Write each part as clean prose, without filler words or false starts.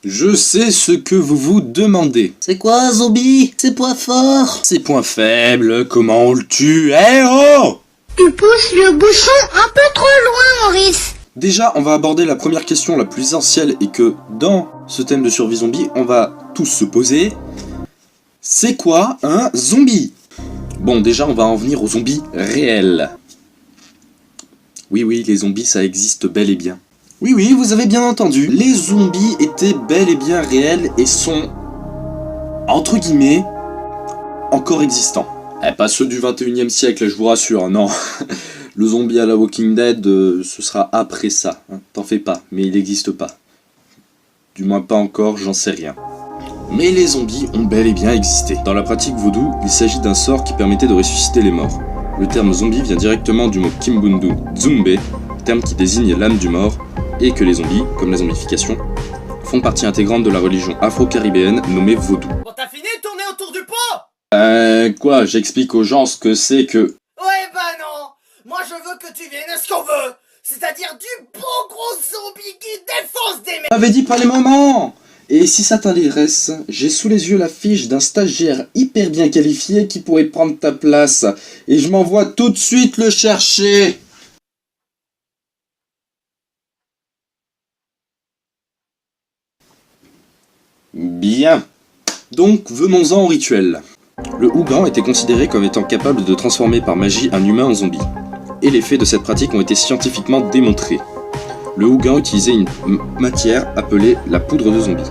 Je sais ce que vous vous demandez. C'est quoi un zombie? Ses points forts? Ses points faibles, comment on le tue? Eh oh! Tu pousses le bouchon un peu trop loin, Maurice. Déjà, on va aborder la première question la plus essentielle et que dans ce thème de survie zombie, on va tous se poser. C'est quoi un zombie? Bon, déjà, on va en venir aux zombies réels. Oui, les zombies, ça existe bel et bien. Oui, vous avez bien entendu. Les zombies étaient bel et bien réels et sont, entre guillemets, encore existants. Pas ceux du 21e siècle, je vous rassure, non. Le zombie à la Walking Dead, ce sera après ça. Hein. T'en fais pas, mais il n'existe pas. Du moins pas encore, j'en sais rien. Mais les zombies ont bel et bien existé. Dans la pratique vaudou, il s'agit d'un sort qui permettait de ressusciter les morts. Le terme zombie vient directement du mot Kimbundu Zumbe, terme qui désigne l'âme du mort, et que les zombies, comme la zombification, font partie intégrante de la religion afro-caribéenne nommée vaudou. Bon, t'as fini de tourner autour du pot? Quoi, j'explique aux gens ce que c'est que... Ouais, bah non. Moi, je veux que tu viennes à ce qu'on veut. C'est-à-dire du bon gros zombie qui défonce des mecs. J'avais dit pas les moments. Et si ça t'intéresse, j'ai sous les yeux la fiche d'un stagiaire hyper bien qualifié qui pourrait prendre ta place. Et je m'envoie tout de suite le chercher. Bien. Donc, venons-en au rituel. Le Hougan était considéré comme étant capable de transformer par magie un humain en zombie. Et les faits de cette pratique ont été scientifiquement démontrés. Le Hougan utilisait une matière appelée la poudre de zombie.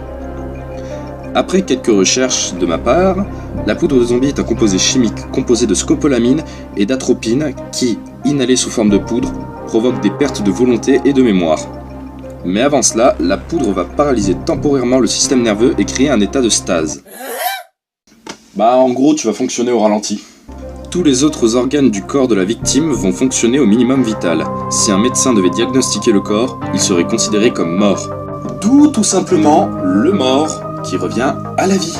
Après quelques recherches de ma part, la poudre de zombie est un composé chimique composé de scopolamine et d'atropine qui, inhalé sous forme de poudre, provoque des pertes de volonté et de mémoire. Mais avant cela, la poudre va paralyser temporairement le système nerveux et créer un état de stase. En gros, tu vas fonctionner au ralenti. Tous les autres organes du corps de la victime vont fonctionner au minimum vital. Si un médecin devait diagnostiquer le corps, il serait considéré comme mort. D'où tout simplement le mort qui revient à la vie.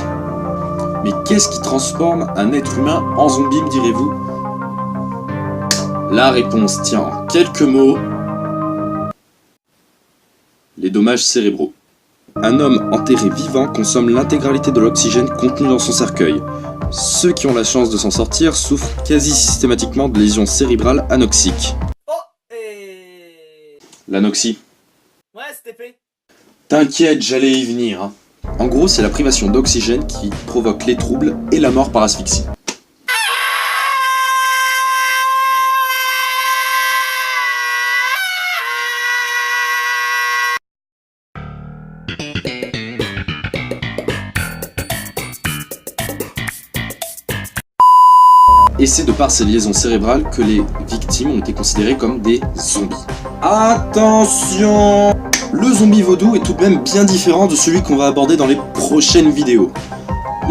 Mais qu'est-ce qui transforme un être humain en zombie, me direz-vous? La réponse tient en quelques mots. Les dommages cérébraux. Un homme enterré vivant consomme l'intégralité de l'oxygène contenu dans son cercueil. Ceux qui ont la chance de s'en sortir souffrent quasi systématiquement de lésions cérébrales anoxiques. Oh, et... L'anoxie. Ouais, c'était fait. T'inquiète, j'allais y venir. Hein. En gros, c'est la privation d'oxygène qui provoque les troubles et la mort par asphyxie. Et c'est de par ces liaisons cérébrales que les victimes ont été considérées comme des zombies. Attention! Le zombie vaudou est tout de même bien différent de celui qu'on va aborder dans les prochaines vidéos.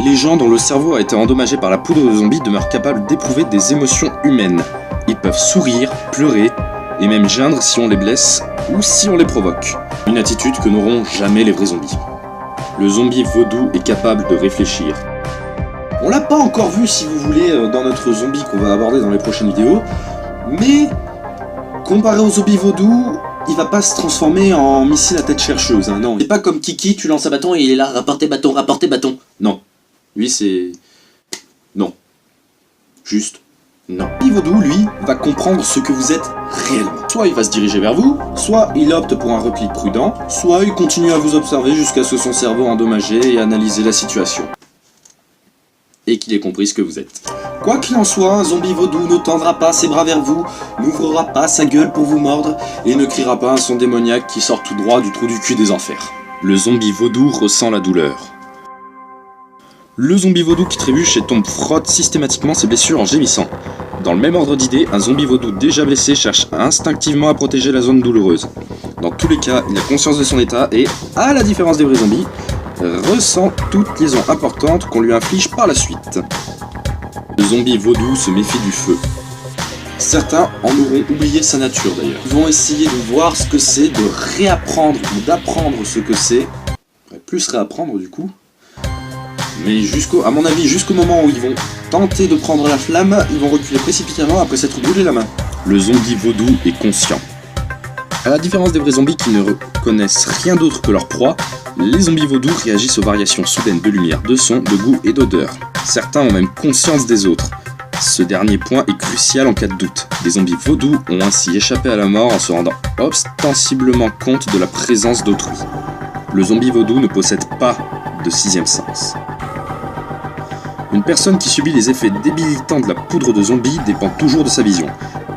Les gens dont le cerveau a été endommagé par la poudre de zombie demeurent capables d'éprouver des émotions humaines. Ils peuvent sourire, pleurer, et même geindre si on les blesse ou si on les provoque. Une attitude que n'auront jamais les vrais zombies. Le zombie vaudou est capable de réfléchir. On l'a pas encore vu, si vous voulez, dans notre zombie qu'on va aborder dans les prochaines vidéos, mais comparé au zombie vaudou, il va pas se transformer en missile à tête chercheuse, hein, non. C'est pas comme Kiki, tu lances un bâton et il est là, rapportez bâton, rapportez bâton. Non. Lui, c'est... non. Juste... non. Le zombie vaudou, lui, va comprendre ce que vous êtes réellement. Soit il va se diriger vers vous, soit il opte pour un repli prudent, soit il continue à vous observer jusqu'à ce que son cerveau endommagé et analyser la situation. Et qu'il ait compris ce que vous êtes. Quoi qu'il en soit, un zombie vaudou ne tendra pas ses bras vers vous, n'ouvrira pas sa gueule pour vous mordre, et ne criera pas un son démoniaque qui sort tout droit du trou du cul des enfers. Le zombie vaudou ressent la douleur. Le zombie vaudou qui trébuche et tombe frotte systématiquement ses blessures en gémissant. Dans le même ordre d'idée, un zombie vaudou déjà blessé cherche instinctivement à protéger la zone douloureuse. Dans tous les cas, il a conscience de son état et, à la différence des vrais zombies, ressent toute liaison importante qu'on lui inflige par la suite. Le zombie vaudou se méfie du feu. Certains en auront oublié sa nature d'ailleurs. Ils vont essayer de voir ce que c'est, de réapprendre ou d'apprendre ce que c'est. Plus réapprendre du coup. Mais à mon avis, jusqu'au moment où ils vont tenter de prendre la flamme, ils vont reculer précipitamment après s'être brûlé la main. Le zombie vaudou est conscient. À la différence des vrais zombies qui ne reconnaissent rien d'autre que leur proie, les zombies vaudous réagissent aux variations soudaines de lumière, de son, de goût et d'odeur. Certains ont même conscience des autres. Ce dernier point est crucial en cas de doute. Les zombies vaudous ont ainsi échappé à la mort en se rendant ostensiblement compte de la présence d'autrui. Le zombie vaudou ne possède pas de sixième sens. Une personne qui subit les effets débilitants de la poudre de zombie dépend toujours de sa vision.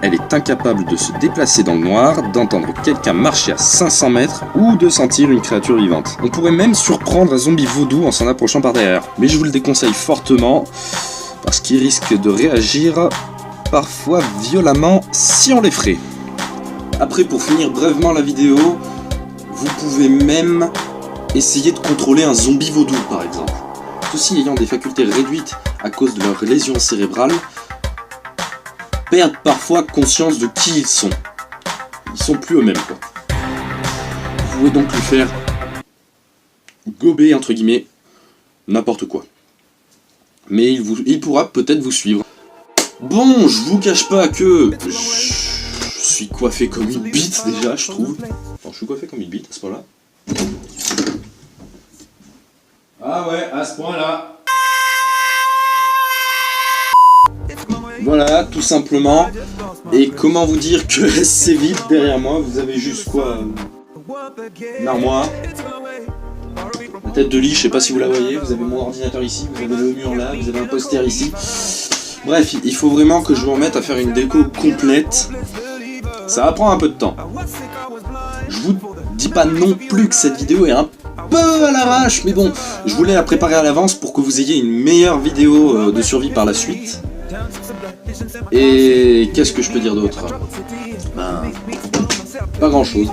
Elle est incapable de se déplacer dans le noir, d'entendre quelqu'un marcher à 500 mètres ou de sentir une créature vivante. On pourrait même surprendre un zombie vaudou en s'en approchant par derrière. Mais je vous le déconseille fortement, parce qu'il risque de réagir parfois violemment si on l'effraie. Après, pour finir brièvement la vidéo, vous pouvez même essayer de contrôler un zombie vaudou par exemple. Ceux-ci ayant des facultés réduites à cause de leur lésion cérébrale, perdent parfois conscience de qui ils sont. Ils sont plus eux-mêmes quoi. Vous pouvez donc lui faire gober entre guillemets n'importe quoi. Mais il pourra peut-être vous suivre. Bon, je vous cache pas que je suis coiffé comme une bite déjà, je trouve. Enfin, je suis coiffé comme une bite à ce point-là. Ah ouais, à ce point-là. Voilà, tout simplement. Et comment vous dire que c'est vide derrière moi? Vous avez juste quoi? Une armoire. La tête de lit, je sais pas si vous la voyez. Vous avez mon ordinateur ici, vous avez le mur là, vous avez un poster ici. Bref, il faut vraiment que je me remette à faire une déco complète. Ça va prendre un peu de temps. Je vous dis pas non plus que cette vidéo est un peu à l'arrache, mais bon, je voulais la préparer à l'avance pour que vous ayez une meilleure vidéo de survie par la suite. Et qu'est-ce que je peux dire d'autre? Ben, pas grand chose.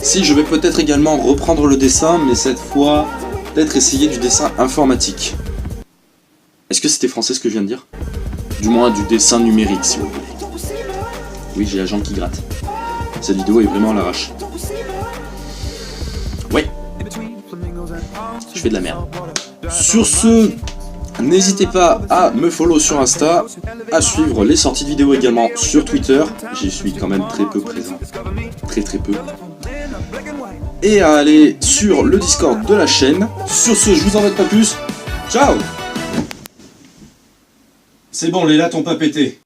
Si, je vais peut-être également reprendre le dessin, mais cette fois, peut-être essayer du dessin informatique. Est-ce que c'était français ce que je viens de dire? Du moins du dessin numérique si vous voulez. Oui, j'ai la jambe qui gratte. Cette vidéo est vraiment à l'arrache. Ouais. Je fais de la merde. Sur ce, n'hésitez pas à me follow sur Insta, à suivre les sorties de vidéos également sur Twitter. J'y suis quand même très peu présent. Très peu. Et à aller sur le Discord de la chaîne. Sur ce, je vous embête pas plus. Ciao! C'est bon, les lattes ont pas pété.